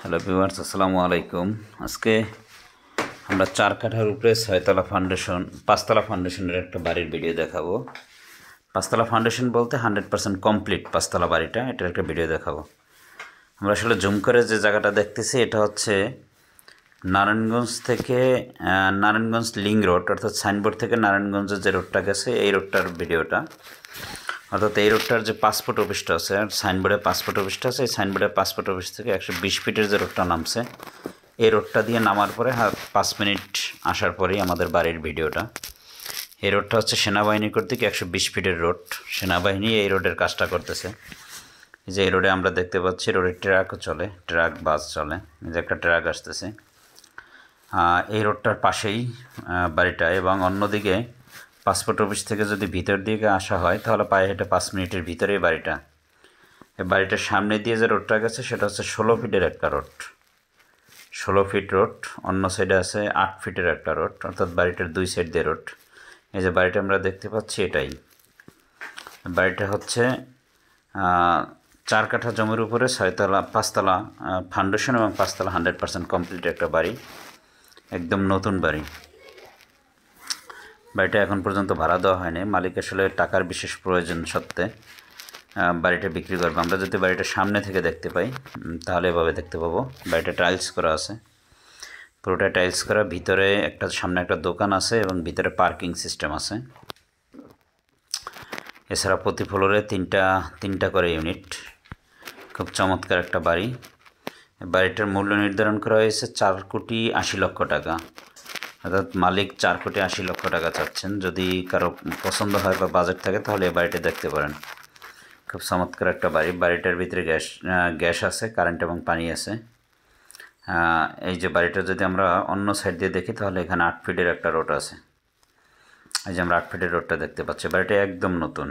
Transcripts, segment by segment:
Hello viewers, আসসালামু আলাইকুম। আজকে আমরা 4 কাঠার উপরে 6তলা ফাউন্ডেশন 5তলা ফাউন্ডেশনের একটা বাড়ির ভিডিও দেখাবো। 5তলা ফাউন্ডেশন বলতে 100% কমপ্লিট 5তলা বাড়িটা, এটার একটা ভিডিও দেখাবো। আমরা আসলে জুম করে যে জায়গাটা দেখতেছি এটা হচ্ছে নারায়ণগঞ্জ থেকে নারায়ণগঞ্জ লিঙ্ক রোড, অর্থাৎ সাইনবোর্ড থেকে নারায়ণগঞ্জের যে রোডটা গেছে এই রোডটার ভিডিওটা। অর্থাৎ এই রোডটার যে পাসপোর্ট অফিসটা আছে, আর সাইনবোর্ডে পাসপোর্ট অফিসটা আছে, এই সাইনবোর্ডে পাসপোর্ট অফিস থেকে 120 ফিটের যে রোডটা নামছে, এই রোডটা দিয়ে নামার পরে 5 মিনিট আসার পরেই আমাদের বাড়ির ভিডিওটা। এই রোডটা হচ্ছে সেনাবাহিনী কর্তৃক 120 ফিটের রোড। সেনাবাহিনী এই রোডের কাজটা করতেছে। এই যে এই রোডে আমরা দেখতে পাচ্ছি রোডে ট্রাকও চলে, ট্রাক বাস চলে, এই যে একটা ট্রাক আসতেছে। এই রোডটার পাশেই বাড়িটা, এবং অন্যদিকে পাসপোর্ট অফিস থেকে যদি ভিতর দিকে আসা হয় তাহলে পায়ে হেঁটে 5 মিনিটের ভিতরেই বাড়িটা। এই বাড়িটার সামনে দিয়ে যে রোডটা গেছে সেটা হচ্ছে 16 ফিটের একটা রোড, 16 ফিট রোড। অন্য সাইডে আছে 8 ফিটের একটা রোড, অর্থাৎ বাড়িটার 2 সাইড দিয়ে রোড। এই যে বাড়িটা আমরা দেখতে পাচ্ছি এটাই। বাড়িটা হচ্ছে 4 কাঠা জমির উপরে 5তলা ফাউন্ডেশন এবং 5তলা 100% কমপ্লিট একটা বাড়ি, একদম নতুন বাড়ি। বাড়িটা এখন পর্যন্ত ভাড়া দেওয়া হয়নি। মালিক আসলে টাকার বিশেষ প্রয়োজন সত্ত্বে বাড়িটা বিক্রি করবে। আমরা যদি বাড়িটা সামনে থেকে দেখতে পাই তাহলে এভাবে দেখতে পাবো। বাড়িটা টাইলস করা আছে, পুরোটা টাইলস করা। ভিতরে একটা সামনে একটা দোকান আছে এবং ভিতরে পার্কিং সিস্টেম আছে। এছাড়া প্রতি ফ্লোরে তিনটা করে ইউনিট। খুব চমৎকার একটা বাড়ি। বাড়িটার মূল্য নির্ধারণ করা হয়েছে 4,80,00,000 টাকা, অর্থাৎ মালিক 4,80,00,000 টাকা চাচ্ছেন। যদি কারো পছন্দ হয় বা বাজেট থাকে তাহলে এই বাড়িটা দেখতে পারেন। খুব চমৎকার একটা বাড়ি। বাড়িটার ভিতরে গ্যাস আছে, কারেন্ট এবং পানি আছে। এই যে বাড়িটা যদি আমরা অন্য সাইড দিয়ে দেখি তাহলে এখানে 8 ফিটের একটা রোড আছে। এই যে আমরা 8 ফিটের রোডটা দেখতে পাচ্ছি। বাড়িটা একদম নতুন।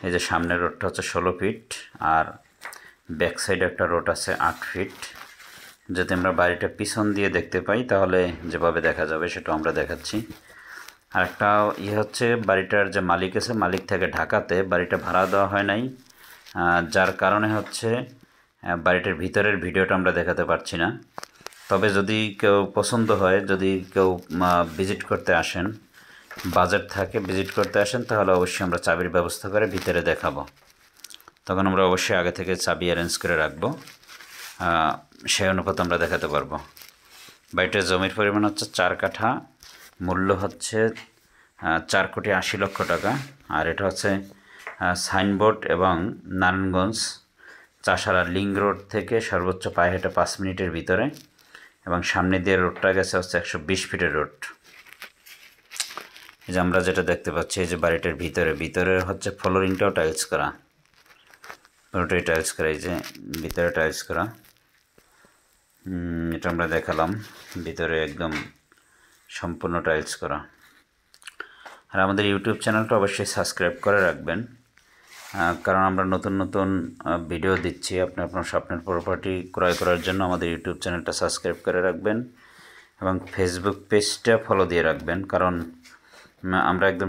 এই যে সামনের রোডটা হচ্ছে 16 ফিট, আর ব্যাক সাইডে একটা রোড আছে 8 ফিট। যদি আমরা বাড়িটা পিছন দিয়ে দেখতে পাই তাহলে যেভাবে দেখা যাবে সেটা আমরা দেখাচ্ছি। আর একটা হচ্ছে বাড়িটার যে মালিক আছে, মালিক থেকে ঢাকাতে, বাড়িটা ভাড়া দেওয়া হয় নাই, যার কারণে হচ্ছে বাড়িটার ভিতরের ভিডিওটা আমরা দেখাতে পারছি না। তবে যদি কেউ পছন্দ হয়, যদি কেউ ভিজিট করতে আসেন, বাজেট থাকে ভিজিট করতে আসেন, তাহলে অবশ্যই আমরা চাবির ব্যবস্থা করে ভিতরে দেখাবো। তখন আমরা অবশ্যই আগে থেকে চাবি অ্যারেঞ্জ করে রাখবো, সেই অনুপাতে আমরা দেখাতে পারবো। বাড়িটার জমির পরিমাণ হচ্ছে 4 কাঠা, মূল্য হচ্ছে 4,80,00,000 টাকা। আর এটা হচ্ছে সাইনবোর্ড এবং নারায়ণগঞ্জ চাষারা লিঙ্ক রোড থেকে সর্বোচ্চ পায়ে হেঁটে 5 মিনিটের ভিতরে, এবং সামনে দিয়ে রোডটা গেছে হচ্ছে 120 ফিটের রোড। এই যে আমরা যেটা দেখতে পাচ্ছি, এই যে বাড়িটার ভিতরে হচ্ছে ফ্লোরিংটাও টাইলস করা, পুরোটাই টাইলস করা। এই যে ভিতরে টাইলস করা, এটা আমরা দেখালাম। ভিতরে একদম সম্পূর্ণ টাইলস করা। আর আমাদের ইউটিউব চ্যানেলটা অবশ্যই সাবস্ক্রাইব করে রাখবেন, কারণ আমরা নতুন নতুন ভিডিও দিচ্ছি। আপনি আপনার স্বপ্নের প্রপার্টি ক্রয় করার জন্য আমাদের ইউটিউব চ্যানেলটা সাবস্ক্রাইব করে রাখবেন এবং ফেসবুক পেজটা ফলো দিয়ে রাখবেন, কারণ আমরা একদম